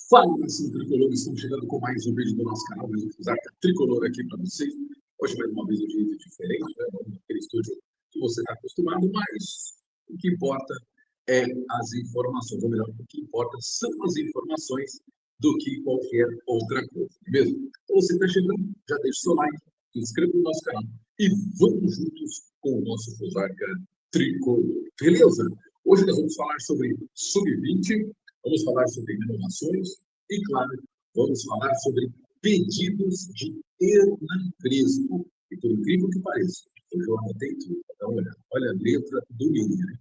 Fala, nação tricolor, estamos chegando com mais um vídeo do nosso canal, mais um Fusarca Tricolor aqui para vocês. Hoje, mais uma vez, um jeito diferente, né? Aquele estúdio que você está acostumado, mas o que importa é as informações, ou melhor, o que importa são as informações do que qualquer outra coisa, não é mesmo? Então, você está chegando, já deixa o seu like, se inscreva no nosso canal e vamos juntos com o nosso Fusarca Tricolor, beleza? Hoje nós vamos falar sobre Sub-20, vamos falar sobre renovações e, claro, vamos falar sobre pedidos de Hernan Crespo. E por incrível que pareça, eu anotei tudo. Dá uma olhada. Olha a letra do menino.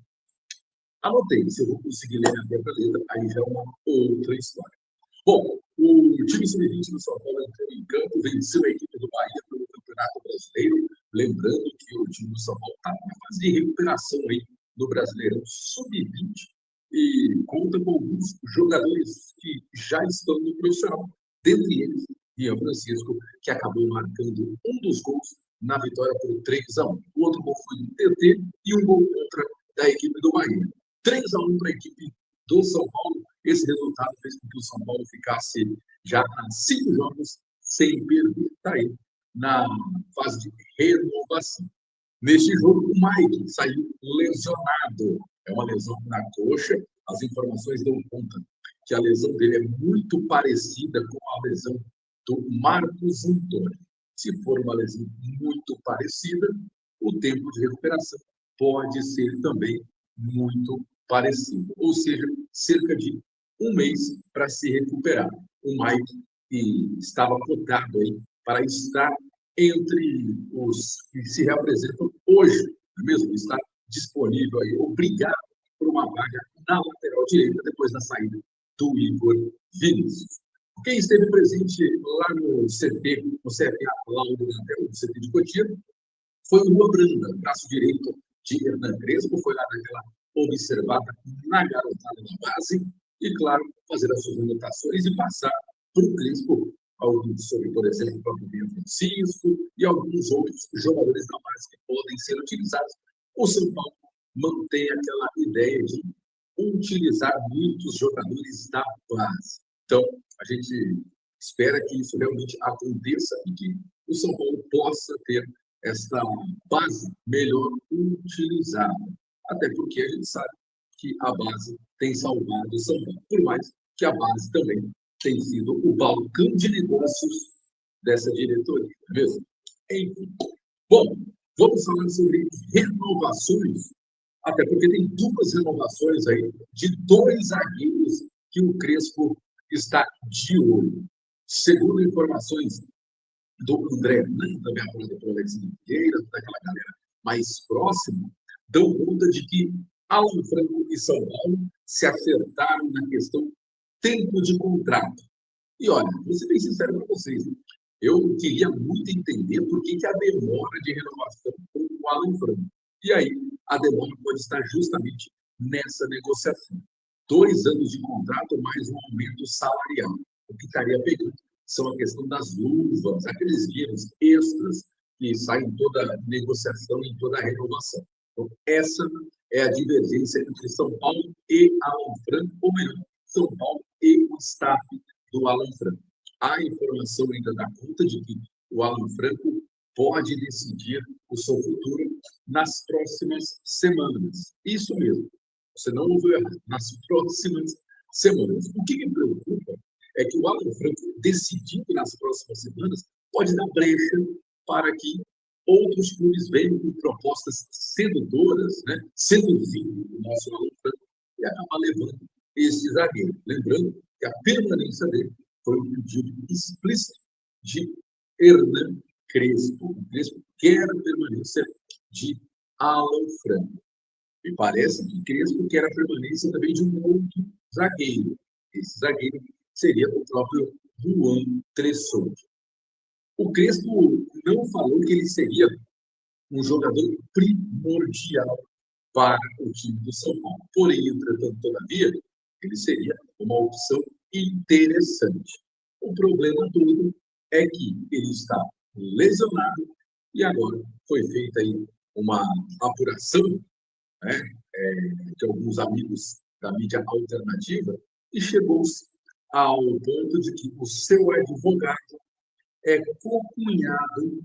Anotei. Se eu vou conseguir ler a própria letra, aí já é uma outra história. Bom, o time sub-20 do São Paulo entrou em campo, venceu a equipe do Bahia pelo Campeonato Brasileiro. Lembrando que o time do São Paulo está na fase de recuperação aí no Brasileirão Sub-20 e conta com alguns jogadores que já estão no profissional. Dentre eles, Ian Francisco, que acabou marcando um dos gols na vitória por 3-1. O outro gol foi do TT e um gol contra da equipe do Bahia. 3-1 para a equipe do São Paulo. Esse resultado fez com que o São Paulo ficasse já há 5 jogos sem perder. Está aí na fase de renovação. Neste jogo, o Mike saiu lesionado. É uma lesão na coxa. As informações dão conta que a lesão dele é muito parecida com a lesão do Marcos Antônio. Se for uma lesão muito parecida, o tempo de recuperação pode ser também muito parecido. Ou seja, cerca de um mês para se recuperar. O Mike que estava cotado aí para estar entre os que se representam hoje, não é mesmo? Está disponível aí, obrigado por uma vaga na lateral direita depois da saída do Igor Vinícius. Quem esteve presente lá no CT, no CFA Laudo Nantel, no CT de Cotia, foi o Lua Branda, braço direito de Hernan Crespo, foi lá naquela observada na garotada da base, e, claro, fazer as suas anotações e passar para o Crespo alguns sobre, por exemplo, o próprio Ian Francisco e alguns outros jogadores da base que podem ser utilizados. O São Paulo mantém aquela ideia de utilizar muitos jogadores da base. Então, a gente espera que isso realmente aconteça e que o São Paulo possa ter esta base melhor utilizada. Até porque a gente sabe que a base tem salvado o São Paulo, por mais que a base também tem sido o balcão de negócios dessa diretoria, não é mesmo? Enfim. Bom, vamos falar sobre renovações, até porque tem duas renovações aí de dois zagueiros que o Crespo está de olho. Segundo informações do André, também apurada pelo Alex Nogueira, daquela galera mais próxima, dão conta de que Alan Franco e São Paulo se acertaram na questão tempo de contrato. E olha, vou ser bem sincero para vocês, eu queria muito entender por que a demora de renovação com o Alan Franco. E aí, a demora pode estar justamente nessa negociação. 2 anos de contrato mais um aumento salarial. O que estaria pegando são a questão das luvas, aqueles dinheiros extras que saem em toda negociação e em toda renovação. Então, essa é a divergência entre São Paulo e Alan Franco, ou melhor, São Paulo e o staff do Alan Franco. A informação ainda dá conta de que o Alan Franco pode decidir o seu futuro nas próximas semanas. Isso mesmo, você não ouviu errado, nas próximas semanas. O que me preocupa é que o Alan Franco, decidindo nas próximas semanas, pode dar brecha para que outros clubes venham com propostas sedutoras, né, seduzindo o nosso Alan Franco e acabar levando esse zagueiro. Lembrando que a permanência dele foi um pedido explícito de Hernan Crespo. O Crespo quer a permanência de Alan Franco. Me parece que Crespo quer a permanência também de um outro zagueiro. Esse zagueiro seria o próprio Juan Tressoldi. O Crespo não falou que ele seria um jogador primordial para o time do São Paulo. Porém, entretanto, todavia, ele seria uma opção interessante. O problema todo é que ele está lesionado e agora foi feita aí uma apuração, né, de alguns amigos da mídia alternativa e chegou-se ao ponto de que o seu advogado é co-cunhado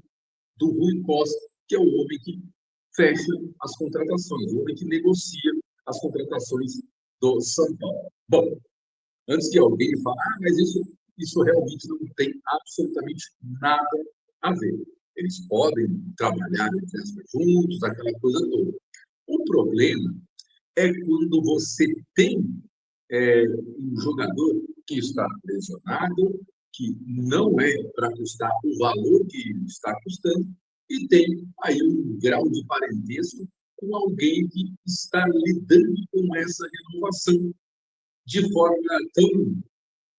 do Rui Costa, que é o homem que fecha as contratações, o homem que negocia as contratações do São Paulo. Bom, antes que alguém fale, mas isso realmente não tem absolutamente nada a ver. Eles podem trabalhar entre aspas, juntos, aquela coisa toda. O problema é quando você tem um jogador que está lesionado, que não é para custar o valor que está custando, e tem aí um grau de parentesco com alguém que está lidando com essa renovação de forma tão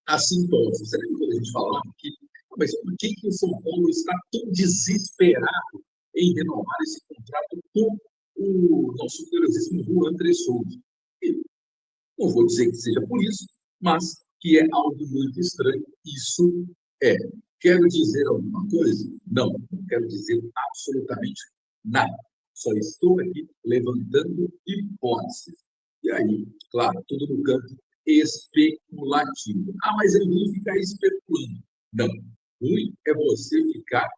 assintosa. Você lembra quando a gente falava que, mas por que o São Paulo está tão desesperado em renovar esse contrato com o nosso gloriosíssimo Juan Souza? Não vou dizer que seja por isso, mas que é algo muito estranho. Isso é. Quero dizer alguma coisa? Não, não quero dizer absolutamente nada. Só estou aqui levantando hipóteses. E aí, claro, tudo no campo especulativo. Mas é ruim ficar especulando. Não. Ruim é você ficar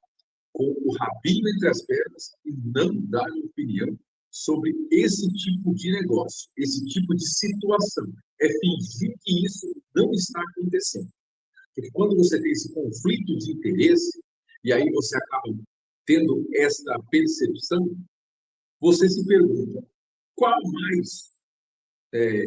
com o rabinho entre as pernas e não dar opinião sobre esse tipo de negócio, esse tipo de situação. É fingir que isso não está acontecendo. Porque quando você tem esse conflito de interesse, e aí você acaba tendo esta percepção, você se pergunta qual mais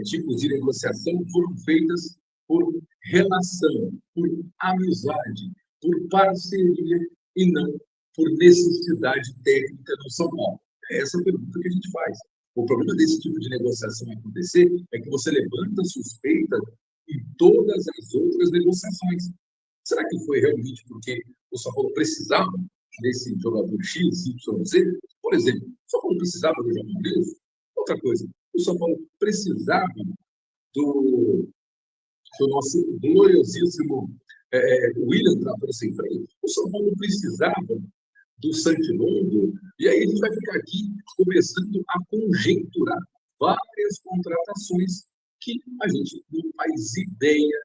tipos de negociação foram feitas por relação, por amizade, por parceria e não por necessidade técnica do São Paulo? É essa a pergunta que a gente faz. O problema desse tipo de negociação acontecer é que você levanta suspeita em todas as outras negociações. Será que foi realmente porque o São Paulo precisava desse jogador X, Y, Z? Por exemplo, o São Paulo precisava do João Mendes? Outra coisa, o São Paulo precisava do, do nosso gloriosíssimo William Trator sem freio. O São Paulo precisava do Santilondo, e aí a gente vai ficar aqui começando a conjecturar várias contratações que a gente não faz ideia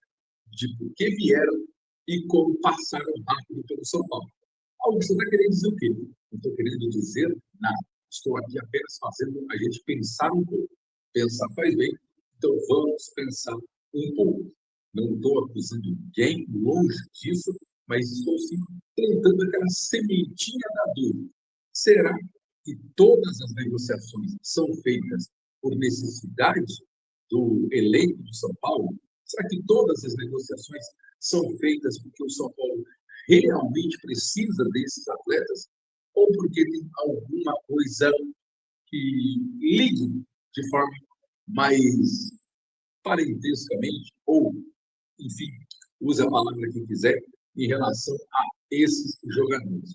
de por que vieram e como passaram rápido pelo São Paulo. Algo que você está querendo dizer o quê? Não estou querendo dizer nada. Estou aqui apenas fazendo a gente pensar um pouco. Pensar faz bem, então vamos pensar um pouco. Não estou acusando ninguém, longe disso, mas estou sim plantando aquela sementinha da dúvida. Será que todas as negociações são feitas por necessidade do elenco do São Paulo? Será que todas as negociações são feitas porque o São Paulo realmente precisa desses atletas? Ou porque tem alguma coisa que ligue de forma mais parentescamente, ou, enfim, use a palavra que quiser, em relação a esses jogadores?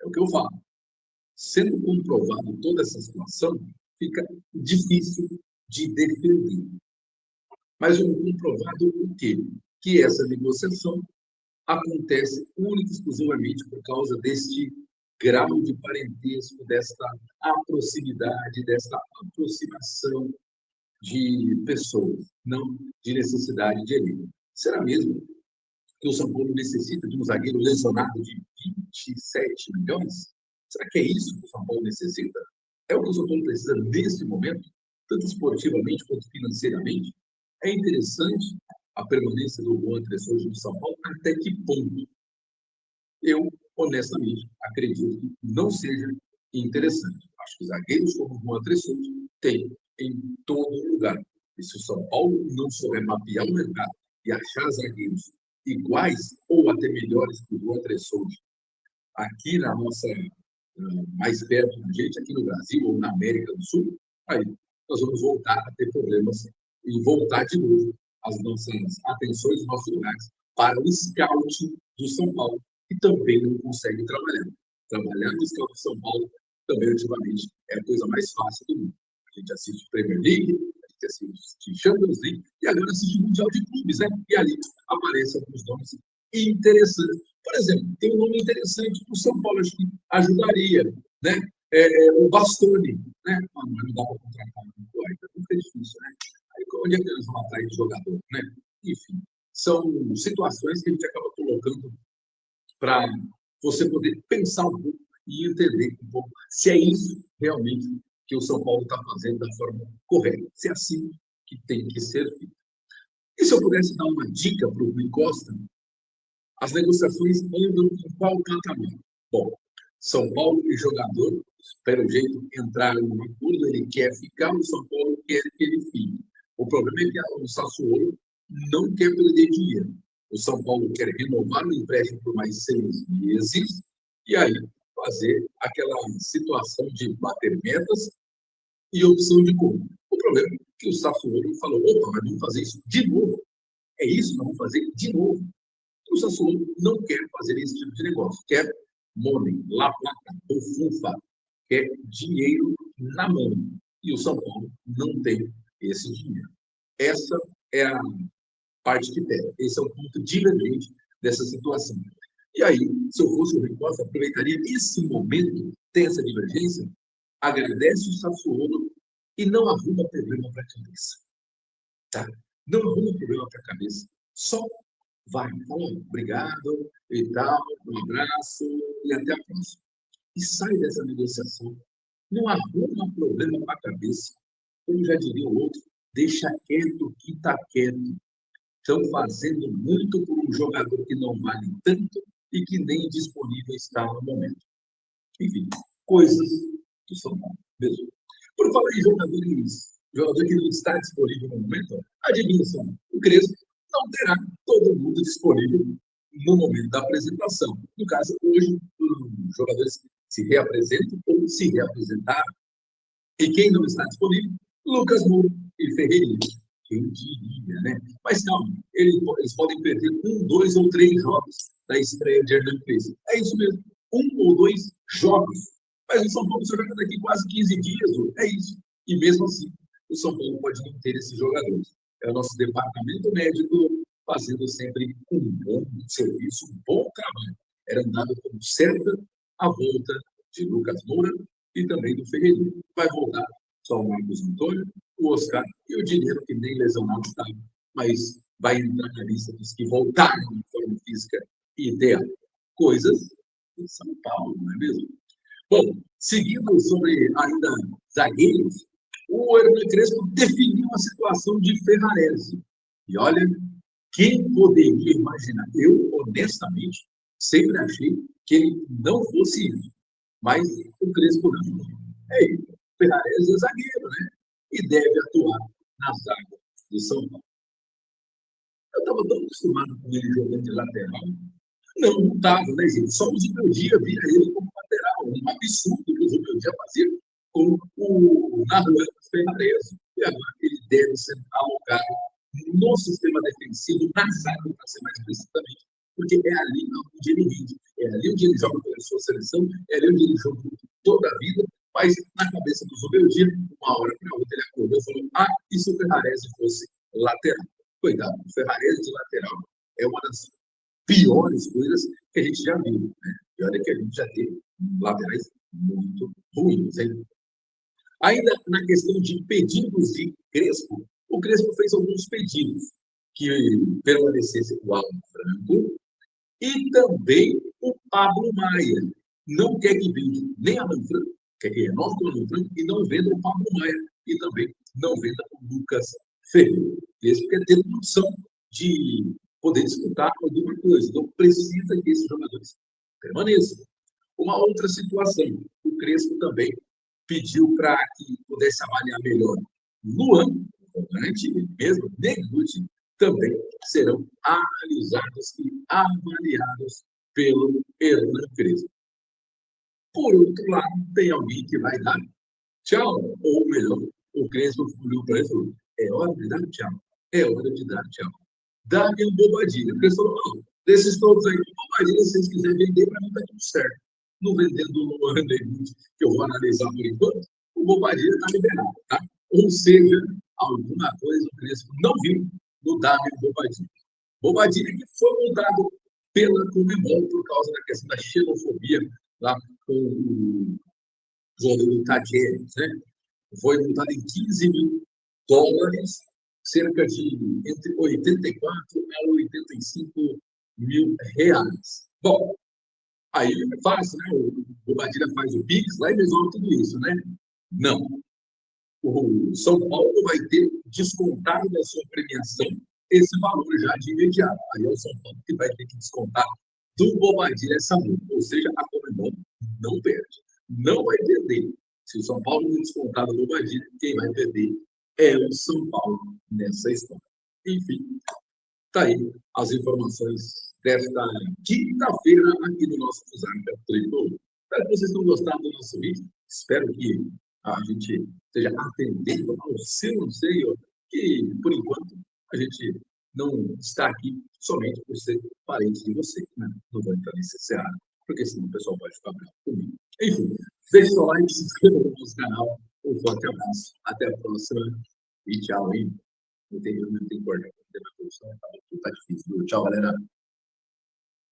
É o que eu falo. Sendo comprovado toda essa situação, fica difícil de defender. Mas o comprovado o quê? Que essa negociação acontece única e exclusivamente por causa deste grau de parentesco, desta proximidade, desta aproximação de pessoas, não de necessidade de elenco. Será mesmo que o São Paulo necessita de um zagueiro lesionado de 27 milhões? Será que é isso que o São Paulo necessita? É o que o São Paulo precisa nesse momento, tanto esportivamente quanto financeiramente? É interessante a permanência do Juan hoje no São Paulo, até que ponto? Eu, honestamente, acredito que não seja interessante. Acho que zagueiros como o Juan Souza tem em todo lugar. E se o São Paulo não souber mapear o mercado e achar zagueiros iguais ou até melhores que o Juan Souza aqui na nossa, mais perto da gente, aqui no Brasil ou na América do Sul, aí nós vamos voltar a ter problemas e voltar de novo as nossas atenções, os nossos lugares para o scout do São Paulo, que também não consegue trabalhar. Trabalhar no scout do São Paulo também, ultimamente, é a coisa mais fácil do mundo. A gente assiste Premier League, a gente assiste Champions League e agora assiste Mundial de Clubes, né? E ali aparecem alguns nomes interessantes. Por exemplo, tem um nome interessante para o São Paulo, acho que ajudaria, né? O Bastoni, né? Não dá para contratar muito, ainda fica difícil, né? Aí onde é que eles vão atrair jogador, né? Enfim, são situações que a gente acaba colocando para você poder pensar um pouco e entender um pouco se é isso realmente que o São Paulo está fazendo da forma correta, se é assim que tem que ser feito. E se eu pudesse dar uma dica para o Rui Costa, as negociações andam em qual patamar? Bom, São Paulo e jogador, pelo jeito, entraram num acordo, ele quer ficar, o São Paulo quer que ele fique. O problema é que o Sassuolo não quer perder dinheiro. O São Paulo quer renovar o empréstimo por mais 6 meses e aí fazer aquela situação de bater metas e opção de compra. O problema é que o Sassuolo falou, opa, mas vamos fazer isso de novo. É isso, nós vamos fazer de novo. O Sassuolo não quer fazer esse tipo de negócio. Quer money, la plata, ou fufa. Quer dinheiro na mão. E o São Paulo não tem esse dinheiro. Essa é a parte que pega. Esse é o ponto divergente dessa situação. E aí, se eu fosse o Rui Costa, aproveitaria esse momento, tem essa divergência, agradece o Sassuolo e não arruma problema para a cabeça. Tá? Não arruma problema para a cabeça. Só vai, fala, obrigado e tal, um abraço e até a próxima. E sai dessa negociação. Não arruma problema para a cabeça. Como já diria o outro, deixa quieto que está quieto. Estão fazendo muito por um jogador que não vale tanto e que nem disponível está no momento. Enfim, coisas do São Paulo mesmo. Por falar em jogador que não está disponível no momento, adivinha só, o Crespo não terá todo mundo disponível no momento da apresentação. No caso, hoje, os jogadores se reapresentam ou se reapresentaram. E quem não está disponível? Lucas Moura e Ferreirinha. Quem diria, né? Mas calma, eles podem perder 1, 2 ou 3 jogos da estreia de Hernan Crespo. É isso mesmo, 1 ou 2 jogos. Mas o São Paulo só joga daqui quase 15 dias, é isso. E mesmo assim, o São Paulo pode não ter esses jogadores. É o nosso departamento médico fazendo sempre um bom serviço, um bom trabalho. Era dado como certa a volta de Lucas Moura e também do Ferreirinha. Vai voltar só o Marcos Antônio, o Oscar e o dinheiro que nem lesionado está, mas vai entrar na lista dos que voltaram de forma física ideal. Coisas de São Paulo, não é mesmo? Bom, seguindo sobre ainda zagueiros, o Hernan Crespo definiu a situação de Ferrarese. E olha, quem poderia imaginar? Eu, honestamente, sempre achei que ele não fosse isso. Mas o Crespo não. É ele. Ferrarese é zagueiro, né? E deve atuar na zaga do São Paulo. Eu estava tão acostumado com ele jogando de lateral. Não estava, né, gente? Só o Zubeldia via ele como lateral. Um absurdo que o Zubeldia fazia com o Nahuel Ferrarese. E agora ele deve ser alocado no sistema defensivo, na zaga, para ser mais precisamente, porque é ali onde ele rende, é ali onde ele joga pela sua seleção, é ali onde ele joga toda a vida, mas na cabeça do Zubeldia, uma hora para outra ele acordou e falou, e se o Ferrarese fosse lateral? Cuidado, o Ferrarese de lateral é uma das piores coisas que a gente já viu. Né? E olha que a gente já teve laterais muito ruins. Hein? Ainda na questão de pedidos de Crespo, o Crespo fez alguns pedidos que permanecesse o Alan Franco e também o Pablo Maia. Não quer que vende nem Alan Franco, quer que renove com o Alan Franco e não venda o Pablo Maia e também não venda o Lucas Ferreira. Crespo quer ter opção de poder disputar alguma coisa. Então, precisa que esses jogadores permaneçam. Uma outra situação, o Crespo também pediu para que pudesse avaliar melhor Luan, volante, mesmo Neguti, também serão analisados e avaliados pelo Hernan Crespo. Por outro lado, tem alguém que vai dar tchau, ou melhor, o Crespo olhou para ele e falou, é hora de dar tchau, é hora de dar tchau. Dá-me Bobadilha. O Crespo falou, não, desses todos aí, Bobadilha, se vocês quiserem vender, para mim está tudo certo. Não vendendo o Luan Neguti, que eu vou analisar por enquanto, o Bobadilha está liberado, tá? Ou seja, alguma coisa o Crespo não viu no Damian Bobadilha. Bobadilha que foi multado pela Conmebol por causa da questão da xenofobia lá com o jogador do Tadieres, né? Foi multado em US$ 15 mil cerca de entre 84 a 85 mil reais. Bom, aí é fácil, né? O Bobadilha faz o Pix lá e resolve tudo isso, né? Não. O São Paulo vai ter descontado da sua premiação esse valor já de imediato. Aí é o São Paulo que vai ter que descontar do Bobadilha essa multa. Ou seja, a Conmebol não perde. Não vai perder. Se o São Paulo não descontar do Bobadilha, quem vai perder é o São Paulo nessa história. Enfim, tá aí as informações desta quinta-feira aqui no nosso Fusarca Tricolor. Espero que vocês tenham gostado do nosso vídeo. Espero que a gente esteja atendendo ao seu anseio, que, por enquanto, a gente não está aqui somente por ser parente de você, né? Não vou entrar nesse cenário, porque senão o pessoal pode ficar bravo comigo. Enfim, deixe seu like, se inscreva no nosso canal. Um forte abraço. Até a próxima e tchau, hein? Não tem corda, não tem mais produção, tá difícil. Tchau, galera.